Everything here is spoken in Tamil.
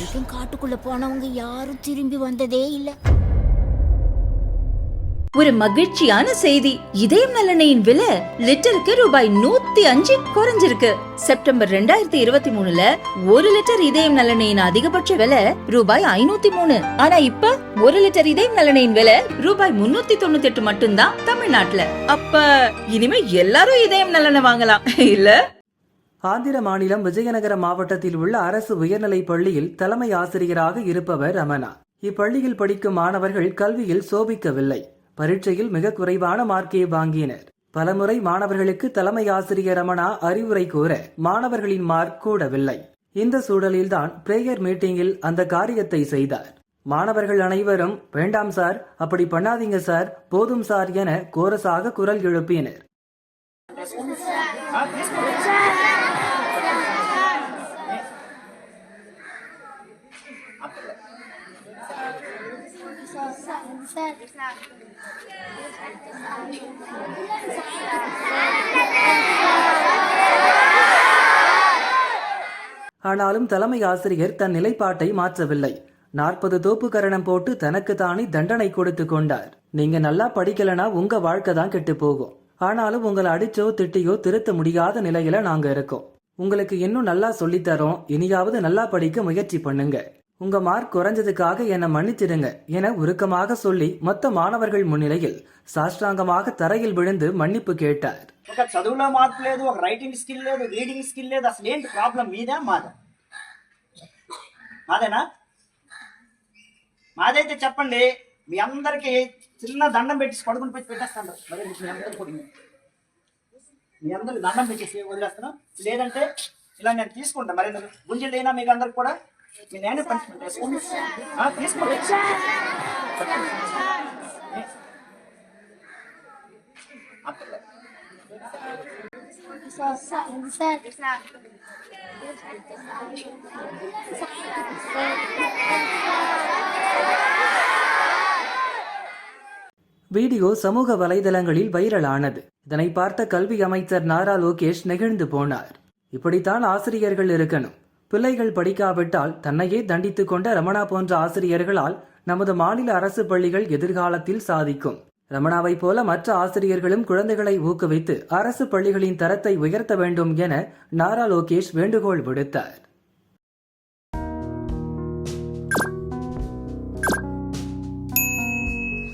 வரைக்கும் காட்டுக்குள்ள போனவங்க யாரும் திரும்பி வந்ததே இல்ல. ஒரு மகிழ்ச்சியான செய்தி. இதயம் நலனையின் விலை லிட்டருக்கு ரூபாய் 105 குறைஞ்சிருக்கு. செப்டம்பர் 2023ல 1 லிட்டர் இதயம் நலனையின் அதிகபட்ச விலை ரூபாய் 503. ஆனா இப்ப 1 லிட்டர் இதயம் நலனையின் விலை ரூபாய் 398 மட்டும்தான் தமிழ்நாட்டுல. அப்ப இனிமே எல்லாரும் இதயம் நலனை வாங்கலாம் இல்ல? ஆந்திர மாநிலம் விஜயநகர மாவட்டத்தில் உள்ள அரசு உயர்நிலைப் பள்ளியில் தலைமை ஆசிரியராக இருப்பவர் ரமணா. இப்பள்ளியில் படிக்கும் மாணவர்கள் கல்வியில் சோபிக்கவில்லை. பரீட்சையில் மிக குறைவான மார்க்கே வாங்கினர். பலமுறை மாணவர்களுக்கு தலைமை ஆசிரியர் ரமணா அறிவுரை கூற மாணவர்களின் மார்க் கூடவில்லை. இந்த சூழலில்தான் பிரேயர் மீட்டிங்கில் அந்த காரியத்தை செய்தார். மாணவர்கள் அனைவரும் வேண்டாம் சார், அப்படி பண்ணாதீங்க சார், போதும் சார் என கோரஸாக குரல் எழுப்பினர். ஆனாலும் தலைமை ஆசிரியர் தன் நிலைப்பாட்டை மாற்றவில்லை. 40 தோப்பு கரணம் போட்டு தனக்கு தானே தண்டனை கொடுத்து கொண்டார். நீங்க நல்லா படிக்கலனா உங்க வாழ்க்கை தான் கெட்டு போகும். ஆனாலும் உங்களை அடிச்சோ திட்டியோ திருத்த முடியாத நிலையில நாங்க இருக்கோம். உங்களுக்கு இன்னும் நல்லா சொல்லித்தரோம். இனியாவது நல்லா படிக்க முயற்சி பண்ணுங்க. உங்க மார்க் குறைஞ்சதுக்காக என்னை மன்னிச்சிடுங்க என உருக்கமாக சொல்லி மொத்த மாணவர்கள் முன்னிலையில் சாஷ்டாங்கமாக தரையில் விழுந்து மன்னிப்பு கேட்டார். ఒక చదువులో మార్పు లేదు, ఒక రైటింగ్ స్కిల్ లేదు, రీడింగ్ స్కిల్ లేదు. అసలు ఏంటి ప్రాబ్లం? మీదా మాదా? మాదేనా? మాదైతే చెప్పండి. మీ అందరికి చిన్న దండం పెట్టి పడుకుని పెట్టి పెట్టేస్తాను. మరి మీ అందరికి దండం పెట్టేసి వదిలేస్తాను. లేదంటే ఇలా నేను తీసుకుంటాను. మరి గుంజలు అయినా మీకు అందరికి కూడా మీ నేనే పనిష్మెంట్ వేసుకోండి. తీసుకోండి. வீடியோ சமூக வலைதளங்களில் வைரலானது. இதனை பார்த்த கல்வி அமைச்சர் நாரா லோகேஷ் நெகிழ்ந்து போனார். இப்படித்தான் ஆசிரியர்கள் இருக்கணும். பிள்ளைகள் படிக்காவிட்டால் தன்னையே தண்டித்துக் கொண்ட ரமணா போன்ற ஆசிரியர்களால் நமது மாநில அரசு பள்ளிகள் எதிர்காலத்தில் சாதிக்கும். ரமணாவை போல மற்ற ஆசிரியர்களும் குழந்தைகளை ஊக்குவித்து அரசு பள்ளிகளின் தரத்தை உயர்த்த வேண்டும் என நாரா லோகேஷ் வேண்டுகோள் விடுத்தார்.